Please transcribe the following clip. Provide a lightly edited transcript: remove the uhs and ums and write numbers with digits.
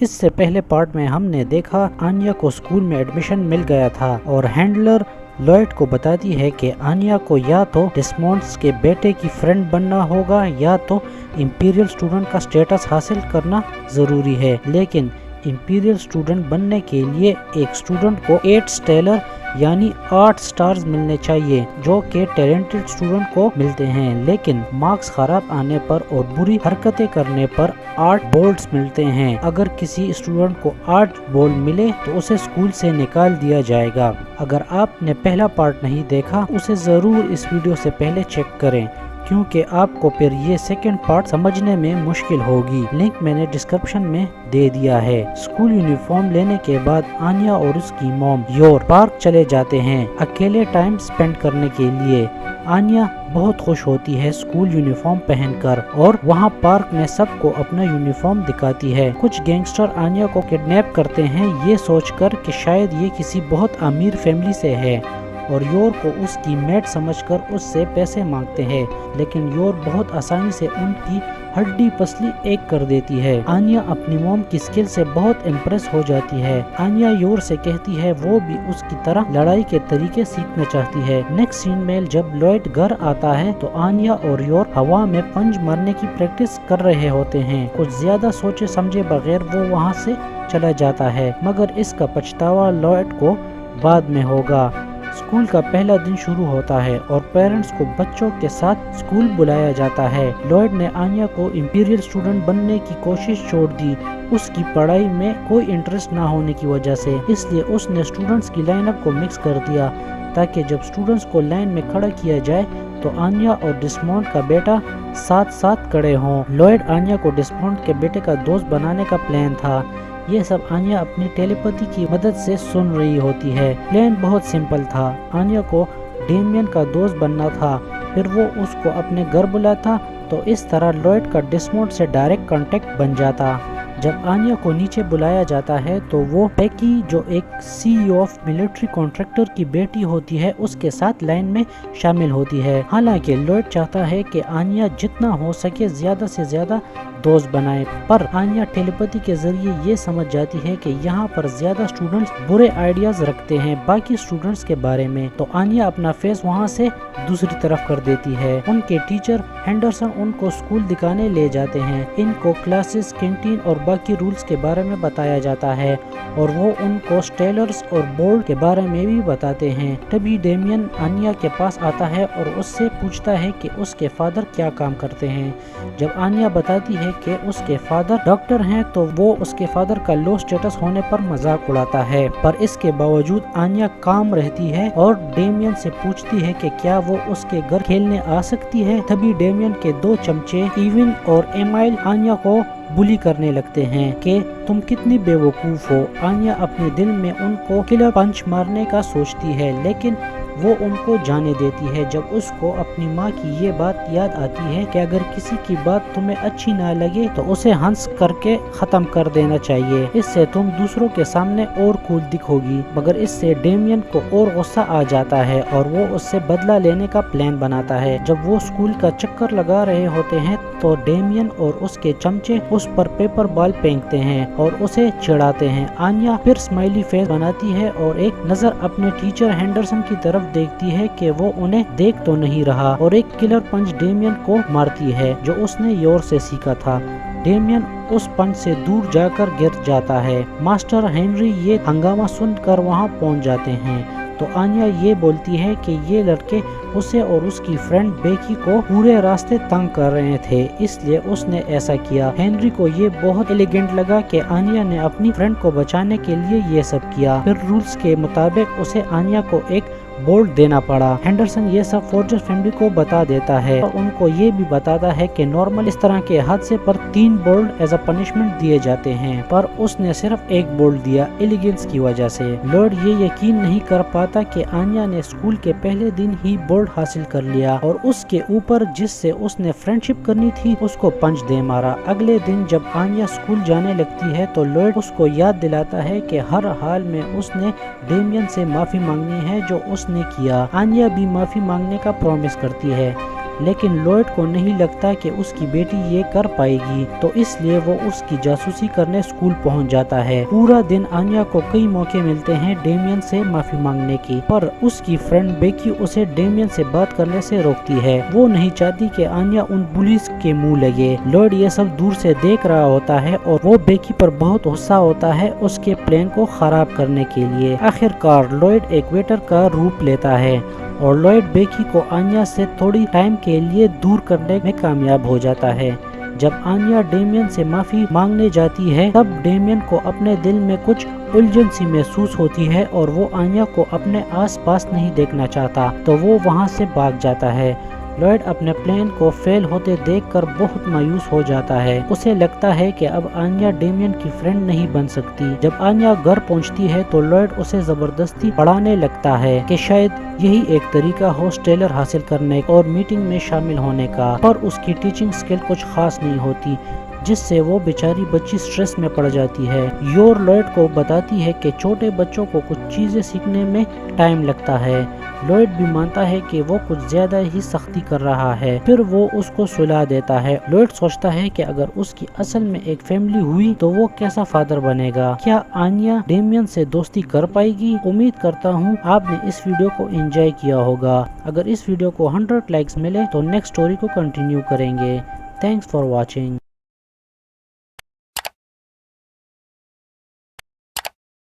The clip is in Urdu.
اس سے پہلے پارٹ میں ہم نے دیکھا آنیا کو اسکول میں ایڈمیشن مل گیا تھا اور ہینڈلر لوئڈ کو بتاتی ہے کہ آنیا کو یا تو ڈسمونڈس کے بیٹے کی فرینڈ بننا ہوگا یا تو امپیریل اسٹوڈنٹ کا سٹیٹس حاصل کرنا ضروری ہے، لیکن امپیریل اسٹوڈنٹ بننے کے لیے ایک اسٹوڈنٹ کو 8 سٹیلر یعنی 8 سٹارز ملنے چاہیے جو کہ ٹیلنٹڈ اسٹوڈنٹ کو ملتے ہیں، لیکن مارکس خراب آنے پر اور بری حرکتیں کرنے پر 8 بولٹس ملتے ہیں۔ اگر کسی اسٹوڈنٹ کو 8 بول ملے تو اسے اسکول سے نکال دیا جائے گا۔ اگر آپ نے پہلا پارٹ نہیں دیکھا اسے ضرور اس ویڈیو سے پہلے چیک کریں کیونکہ آپ کو پھر یہ سیکنڈ پارٹ سمجھنے میں مشکل ہوگی۔ لنک میں نے ڈسکرپشن میں دے دیا ہے۔ اسکول یونیفارم لینے کے بعد آنیا اور اس کی موم یور پارک چلے جاتے ہیں اکیلے ٹائم سپینڈ کرنے کے لیے۔ آنیا بہت خوش ہوتی ہے اسکول یونیفارم پہن کر اور وہاں پارک میں سب کو اپنا یونیفارم دکھاتی ہے۔ کچھ گینگسٹر آنیا کو کڈنیپ کرتے ہیں یہ سوچ کر کہ شاید یہ کسی بہت امیر فیملی سے ہے اور یور کو اس کی میٹ سمجھ کر اس سے پیسے مانگتے ہیں، لیکن یور بہت آسانی سے ان کی ہڈی پسلی ایک کر دیتی ہے۔ آنیا اپنی موم کی اسکل سے بہت امپریس ہو جاتی ہے۔ آنیا یور سے کہتی ہے وہ بھی اس کی طرح لڑائی کے طریقے سیکھنا چاہتی ہے۔ نیکسٹ سین میں جب لوئڈ گھر آتا ہے تو آنیا اور یور ہوا میں پنچ مارنے کی پریکٹس کر رہے ہوتے ہیں۔ کچھ زیادہ سوچے سمجھے بغیر وہ وہاں سے چلا جاتا ہے، مگر اس کا پچھتاوا لوئڈ کو بعد میں ہوگا۔ اسکول کا پہلا دن شروع ہوتا ہے اور پیرنٹس کو بچوں کے ساتھ اسکول بلایا جاتا ہے۔ لوئڈ نے آنیا کو امپیریل اسٹوڈنٹ بننے کی کوشش چھوڑ دی، اس کی پڑھائی میں کوئی انٹرسٹ نہ ہونے کی وجہ سے، اس لیے اس نے اسٹوڈنٹس کی لائن اپ کو مکس کر دیا تاکہ جب اسٹوڈنٹس کو لائن میں کھڑا کیا جائے تو آنیا اور ڈسمونڈ کا بیٹا ساتھ ساتھ کھڑے ہوں۔ لوئڈ آنیا کو ڈسمونڈ کے بیٹے کا دوست بنانے کا پلان تھا۔ یہ سب آنیا اپنی ٹیلیپیتھی کی مدد سے سن رہی ہوتی ہے۔ پلان بہت سمپل تھا، آنیا کو ڈیمین کا دوست بننا تھا، پھر وہ اس کو اپنے گھر بلاتا تو اس طرح لوئڈ کا ڈسمونڈ سے ڈائریکٹ کانٹیکٹ بن جاتا۔ جب آنیا کو نیچے بلایا جاتا ہے تو وہ پیکی جو ایک CEO آف ملٹری کانٹریکٹر کی بیٹی ہوتی ہے اس کے ساتھ لائن میں شامل ہوتی ہے۔ حالانکہ لوئڈ چاہتا ہے کہ آنیا جتنا ہو سکے زیادہ سے زیادہ دوست بنائے، پر آنیا ٹیلیپیتھی کے ذریعے یہ سمجھ جاتی ہے کہ یہاں پر زیادہ اسٹوڈنٹس برے آئیڈیاز رکھتے ہیں باقی اسٹوڈنٹس کے بارے میں، تو آنیا اپنا فیس وہاں سے دوسری طرف کر دیتی ہے۔ ان کے ٹیچر ہینڈرسن ان کو اسکول دکھانے لے جاتے ہیں، ان کو کلاسز، کینٹین اور باقی رولز کے بارے میں بتایا جاتا ہے اور وہ ان کو سٹیلرز اور بولڈ کے بارے میں بھی بتاتے ہیں۔ تبھی ڈیمین آنیا کے پاس آتا ہے اور اس سے پوچھتا ہے کہ اس کے فادر کیا کام کرتے ہیں۔ جب آنیا بتاتی ہے کہ اس کے فادر ڈاکٹر ہیں تو وہ اس کے فادر کا لو سٹیٹس ہونے پر مذاق اڑاتا ہے، پر اس کے باوجود آنیا کام رہتی ہے اور ڈیمین سے پوچھتی ہے کہ کیا وہ اس کے گھر کھیلنے آ سکتی ہے۔ تبھی ڈیمین کے 2 چمچے ایون اور ایمائل آنیا کو بلی کرنے لگتے ہیں کہ تم کتنی بے وقوف ہو۔ آنیا اپنے دل میں ان کو کلر پنچ مارنے کا سوچتی ہے لیکن وہ ان کو جانے دیتی ہے جب اس کو اپنی ماں کی یہ بات یاد آتی ہے کہ اگر کسی کی بات تمہیں اچھی نہ لگے تو اسے ہنس کر کے ختم کر دینا چاہیے، اس سے تم دوسروں کے سامنے اور کول دکھو گی۔ مگر اس سے ڈیمین کو اور غصہ آ جاتا ہے اور وہ اس سے بدلہ لینے کا پلان بناتا ہے۔ جب وہ اسکول کا چکر لگا رہے ہوتے ہیں تو ڈیمین اور اس کے چمچے اس پر پیپر بال پھینکتے ہیں اور اسے چڑھاتے ہیں۔ آنیا پھر اسمائلی فیس بناتی ہے اور ایک نظر اپنے ٹیچر ہینڈرسن کی طرف دیکھتی ہے کہ وہ انہیں دیکھ تو نہیں رہا اور ایک کلر پنچ ڈیمین کو مارتی ہے جو اس نے یور سے سیکھا تھا۔ ڈیمین اس پنچ سے دور جا کر گر جاتا ہے۔ ماسٹر ہنری یہ ہنگامہ سن کر وہاں پہنچ جاتے ہیں تو آنیا یہ بولتی ہے کہ یہ لڑکے اسے اور اس کی فرینڈ بیکی کو پورے راستے تنگ کر رہے تھے اس لیے اس نے ایسا کیا۔ ہنری کو یہ بہت ایلیگنٹ لگا کہ آنیا نے اپنی فرینڈ کو بچانے کے لیے یہ سب کیا۔ پھر رولز کے مطابق اسے آنیا کو ایک بولڈ دینا پڑا۔ ہینڈرسن یہ سب فورجر فیملی کو بتا دیتا ہے اور ان کو یہ بھی بتاتا ہے کہ نارمل اس طرح کے حادثے پر 3 بولڈ ایز اے پنشمنٹ دیے جاتے ہیں، پر اس نے صرف 1 بولڈ دیا ایلیگنس کی وجہ سے۔ لارڈ یہ یقین نہیں کر پاتا کہ آنیا نے اسکول کے پہلے دن ہی بولڈ حاصل کر لیا اور اس کے اوپر جس سے اس نے فرینڈ شپ کرنی تھی اس کو پنچ دے مارا۔ اگلے دن جب آنیا اسکول جانے لگتی ہے تو لارڈ اس کو یاد دلاتا ہے کہ ہر حال میں اس نے ڈیمین سے معافی مانگنی ہے جو اس نے کیا۔ آنیا بھی معافی مانگنے کا پرومس کرتی ہے۔ لیکن لوئڈ کو نہیں لگتا کہ اس کی بیٹی یہ کر پائے گی، تو اس لیے وہ اس کی جاسوسی کرنے اسکول پہنچ جاتا ہے۔ پورا دن آنیا کو کئی موقع ملتے ہیں ڈیمین سے معافی مانگنے کی، پر اس کی فرینڈ بیکی اسے ڈیمین سے بات کرنے سے روکتی ہے۔ وہ نہیں چاہتی کہ آنیا ان بلیز کے منہ لگے۔ لوئڈ یہ سب دور سے دیکھ رہا ہوتا ہے اور وہ بیکی پر بہت غصہ ہوتا ہے اس کے پلان کو خراب کرنے کے لیے۔ آخر کار لوئڈ ایک ویٹر کا روپ لیتا ہے اور لوئڈ بیکی کو آنیا سے تھوڑی ٹائم کے لیے دور کرنے میں کامیاب ہو جاتا ہے۔ جب آنیا ڈیمین سے معافی مانگنے جاتی ہے تب ڈیمین کو اپنے دل میں کچھ الجھن سی محسوس ہوتی ہے اور وہ آنیا کو اپنے آس پاس نہیں دیکھنا چاہتا، تو وہ وہاں سے بھاگ جاتا ہے۔ لوئڈ اپنے پلان کو فیل ہوتے دیکھ کر بہت مایوس ہو جاتا ہے۔ اسے لگتا ہے کہ اب آنیا ڈیمین کی فرینڈ نہیں بن سکتی۔ جب آنیا گھر پہنچتی ہے تو لوئڈ اسے زبردستی پڑھانے لگتا ہے کہ شاید یہی ایک طریقہ ہو اسٹیلر حاصل کرنے اور میٹنگ میں شامل ہونے کا، پر اس کی ٹیچنگ سکل کچھ خاص نہیں ہوتی، جس سے وہ بیچاری بچی سٹریس میں پڑ جاتی ہے۔ یور لوئڈ کو بتاتی ہے کہ چھوٹے بچوں کو کچھ چیزیں سیکھنے میں ٹائم لگتا ہے۔ لوئڈ بھی مانتا ہے کہ وہ کچھ زیادہ ہی سختی کر رہا ہے، پھر وہ اس کو سلا دیتا ہے۔ لوئڈ سوچتا ہے کہ اگر اس کی اصل میں ایک فیملی ہوئی تو وہ کیسا فادر بنے گا۔ کیا آنیا ڈیمین سے دوستی کر پائے گی؟ امید کرتا ہوں آپ نے اس ویڈیو کو انجوائے کیا ہوگا۔ اگر اس ویڈیو کو 100 لائکس ملے تو نیکسٹ سٹوری کو کنٹینیو کریں گے۔ Thanks for watching.